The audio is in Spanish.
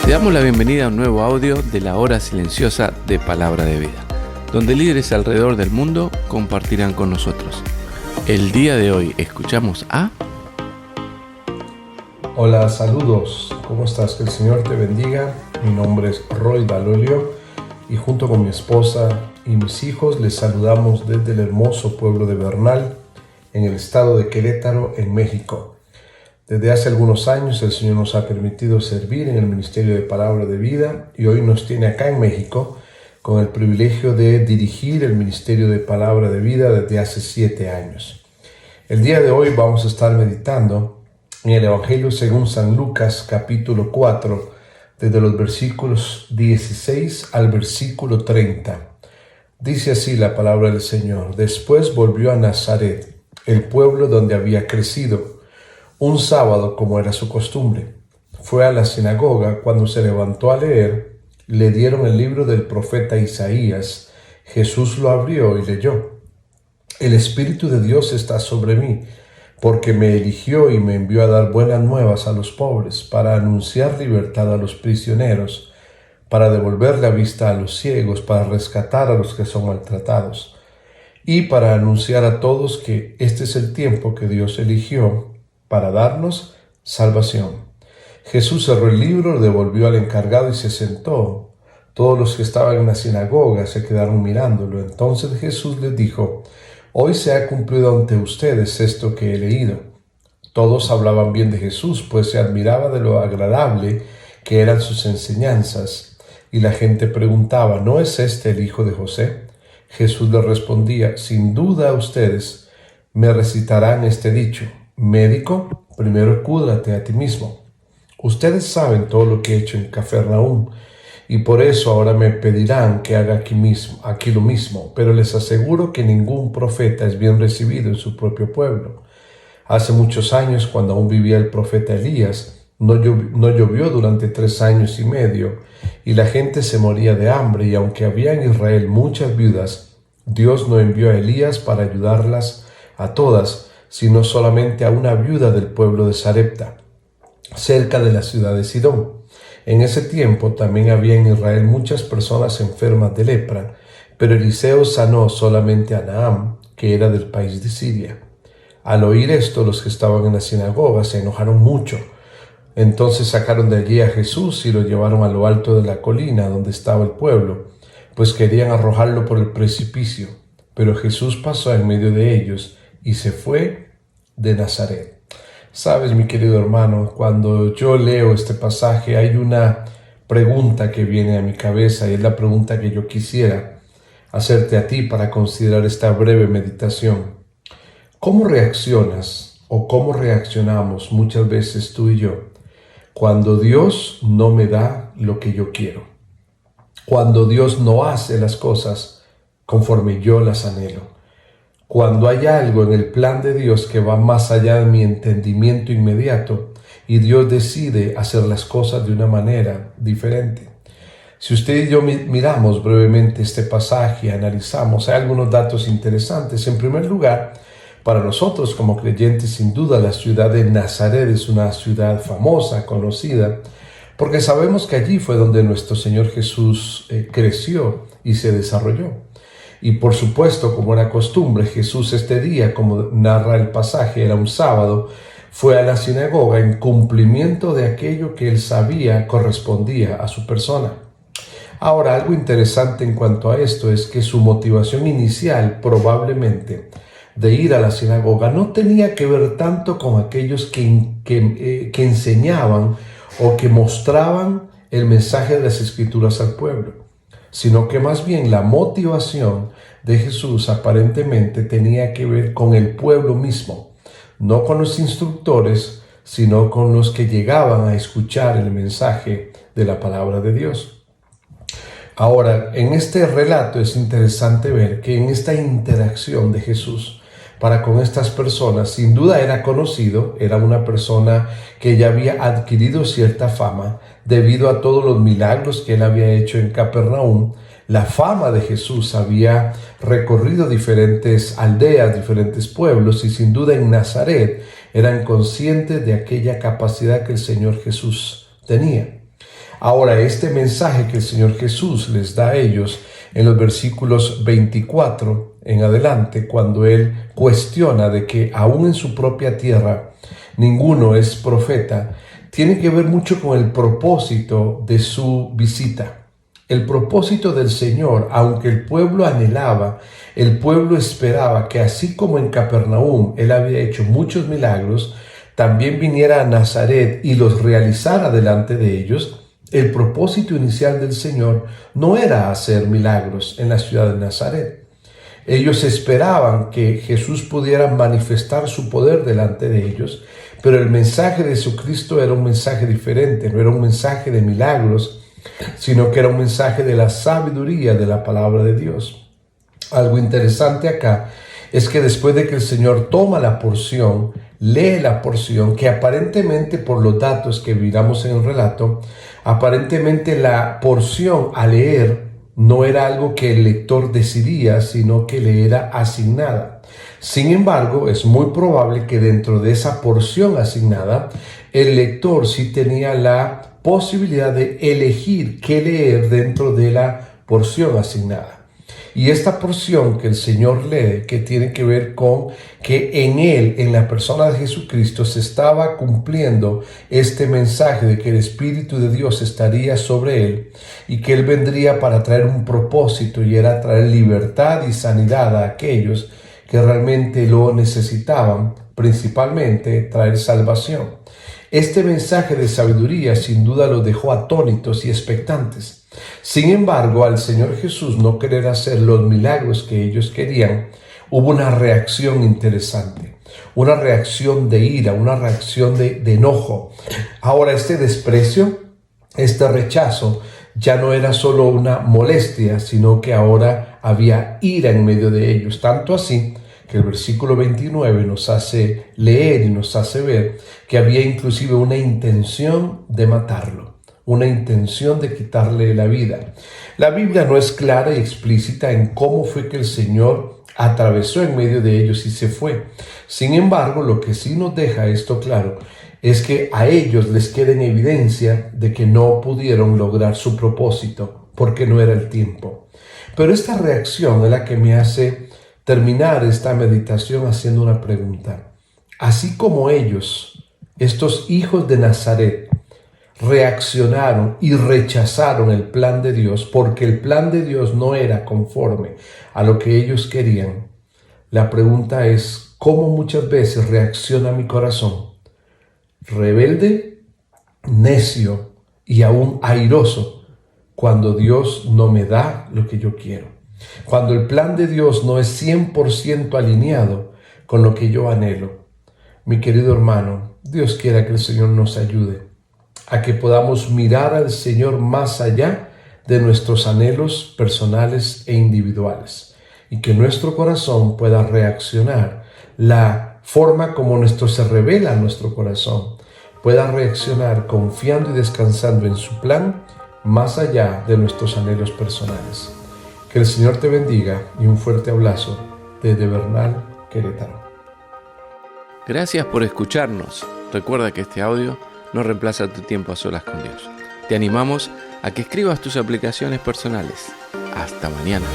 Te damos la bienvenida a un nuevo audio de la hora silenciosa de Palabra de Vida, donde líderes alrededor del mundo compartirán con nosotros. El día de hoy escuchamos a... Hola, saludos. ¿Cómo estás? Que el Señor te bendiga. Mi nombre es Roy Dalolio y junto con mi esposa y mis hijos les saludamos desde el hermoso pueblo de Bernal, en el estado de Querétaro, en México. Desde hace algunos años el Señor nos ha permitido servir en el Ministerio de Palabra de Vida y hoy nos tiene acá en México con el privilegio de dirigir el Ministerio de Palabra de Vida desde hace 7 años. El día de hoy vamos a estar meditando en el Evangelio según San Lucas, capítulo 4, desde los versículos 16 al versículo 30. Dice así la palabra del Señor: Después volvió a Nazaret, el pueblo donde había crecido. Un sábado, como era su costumbre, fue a la sinagoga. Cuando se levantó a leer, le dieron el libro del profeta Isaías. Jesús lo abrió y leyó: El Espíritu de Dios está sobre mí, porque me eligió y me envió a dar buenas nuevas a los pobres, para anunciar libertad a los prisioneros, para devolver la vista a los ciegos, para rescatar a los que son maltratados, y para anunciar a todos que este es el tiempo que Dios eligió para darnos salvación. Jesús cerró el libro, lo devolvió al encargado y se sentó. Todos los que estaban en la sinagoga se quedaron mirándolo. Entonces Jesús les dijo: Hoy se ha cumplido ante ustedes esto que he leído. Todos hablaban bien de Jesús, pues se admiraba de lo agradable que eran sus enseñanzas. Y la gente preguntaba: ¿no es este el hijo de José? Jesús les respondía: Sin duda ustedes me recitarán este dicho: Médico, primero cúrate a ti mismo. Ustedes saben todo lo que he hecho en Cafarnaúm, y por eso ahora me pedirán que haga aquí lo mismo. Pero les aseguro que ningún profeta es bien recibido en su propio pueblo. Hace muchos años, cuando aún vivía el profeta Elías, no llovió durante 3 años y medio, y la gente se moría de hambre, y aunque había en Israel muchas viudas, Dios no envió a Elías para ayudarlas a todas, sino solamente a una viuda del pueblo de Sarepta, cerca de la ciudad de Sidón. En ese tiempo también había en Israel muchas personas enfermas de lepra, pero Eliseo sanó solamente a Naamán, que era del país de Siria. Al oír esto, los que estaban en la sinagoga se enojaron mucho. Entonces sacaron de allí a Jesús y lo llevaron a lo alto de la colina donde estaba el pueblo, pues querían arrojarlo por el precipicio. Pero Jesús pasó en medio de ellos y se fue de Nazaret. Sabes, mi querido hermano, cuando yo leo este pasaje hay una pregunta que viene a mi cabeza, y es la pregunta que yo quisiera hacerte a ti para considerar esta breve meditación. ¿Cómo reaccionas o cómo reaccionamos muchas veces tú y yo cuando Dios no me da lo que yo quiero? Cuando Dios no hace las cosas conforme yo las anhelo. Cuando hay algo en el plan de Dios que va más allá de mi entendimiento inmediato y Dios decide hacer las cosas de una manera diferente. Si usted y yo miramos brevemente este pasaje, analizamos, hay algunos datos interesantes. En primer lugar, para nosotros como creyentes, sin duda la ciudad de Nazaret es una ciudad famosa, conocida, porque sabemos que allí fue donde nuestro Señor Jesús creció y se desarrolló. Y por supuesto, como era costumbre, Jesús este día, como narra el pasaje, era un sábado, fue a la sinagoga en cumplimiento de aquello que él sabía correspondía a su persona. Ahora, algo interesante en cuanto a esto es que su motivación inicial, probablemente, de ir a la sinagoga no tenía que ver tanto con aquellos que enseñaban o que mostraban el mensaje de las Escrituras al pueblo, sino que más bien la motivación de Jesús aparentemente tenía que ver con el pueblo mismo, no con los instructores, sino con los que llegaban a escuchar el mensaje de la palabra de Dios. Ahora, en este relato es interesante ver que en esta interacción de Jesús para con estas personas, sin duda era conocido, era una persona que ya había adquirido cierta fama debido a todos los milagros que él había hecho en Cafarnaúm. La fama de Jesús había recorrido diferentes aldeas, diferentes pueblos, y sin duda en Nazaret eran conscientes de aquella capacidad que el Señor Jesús tenía. Ahora, este mensaje que el Señor Jesús les da a ellos en los versículos 24 en adelante, cuando Él cuestiona de que aún en su propia tierra ninguno es profeta, tiene que ver mucho con el propósito de su visita. El propósito del Señor, aunque el pueblo anhelaba, el pueblo esperaba que así como en Capernaum Él había hecho muchos milagros, también viniera a Nazaret y los realizara delante de ellos. El propósito inicial del Señor no era hacer milagros en la ciudad de Nazaret. Ellos esperaban que Jesús pudiera manifestar su poder delante de ellos, pero el mensaje de Jesucristo era un mensaje diferente, no era un mensaje de milagros, sino que era un mensaje de la sabiduría de la palabra de Dios. Algo interesante acá es que después de que el Señor toma la porción, lee la porción, que aparentemente por los datos que miramos en el relato, aparentemente la porción a leer no era algo que el lector decidía, sino que le era asignada. Sin embargo, es muy probable que dentro de esa porción asignada, el lector sí tenía la posibilidad de elegir qué leer dentro de la porción asignada. Y esta porción que el Señor lee, que tiene que ver con que en Él, en la persona de Jesucristo, se estaba cumpliendo este mensaje de que el Espíritu de Dios estaría sobre Él y que Él vendría para traer un propósito, y era traer libertad y sanidad a aquellos que realmente lo necesitaban, principalmente traer salvación. Este mensaje de sabiduría sin duda los dejó atónitos y expectantes. Sin embargo, al Señor Jesús no querer hacer los milagros que ellos querían, hubo una reacción interesante, una reacción de ira, una reacción de enojo. Ahora, este desprecio, este rechazo, ya no era solo una molestia, sino que ahora había ira en medio de ellos, tanto así que el versículo 29 nos hace leer y nos hace ver que había inclusive una intención de matarlo, una intención de quitarle la vida. La Biblia no es clara y explícita en cómo fue que el Señor atravesó en medio de ellos y se fue. Sin embargo, lo que sí nos deja esto claro es que a ellos les queda en evidencia de que no pudieron lograr su propósito porque no era el tiempo. Pero esta reacción es la que me hace terminar esta meditación haciendo una pregunta. Así como ellos, estos hijos de Nazaret, reaccionaron y rechazaron el plan de Dios porque el plan de Dios no era conforme a lo que ellos querían, la pregunta es, ¿cómo muchas veces reacciona mi corazón? Rebelde, necio y aún airoso cuando Dios no me da lo que yo quiero. Cuando el plan de Dios no es 100% alineado con lo que yo anhelo. Mi querido hermano, Dios quiera que el Señor nos ayude a que podamos mirar al Señor más allá de nuestros anhelos personales e individuales, y que nuestro corazón pueda reaccionar, la forma como se revela nuestro corazón, pueda reaccionar confiando y descansando en su plan más allá de nuestros anhelos personales. Que el Señor te bendiga y un fuerte abrazo desde Bernal, Querétaro. Gracias por escucharnos. Recuerda que este audio no reemplaza tu tiempo a solas con Dios. Te animamos a que escribas tus aplicaciones personales. Hasta mañana.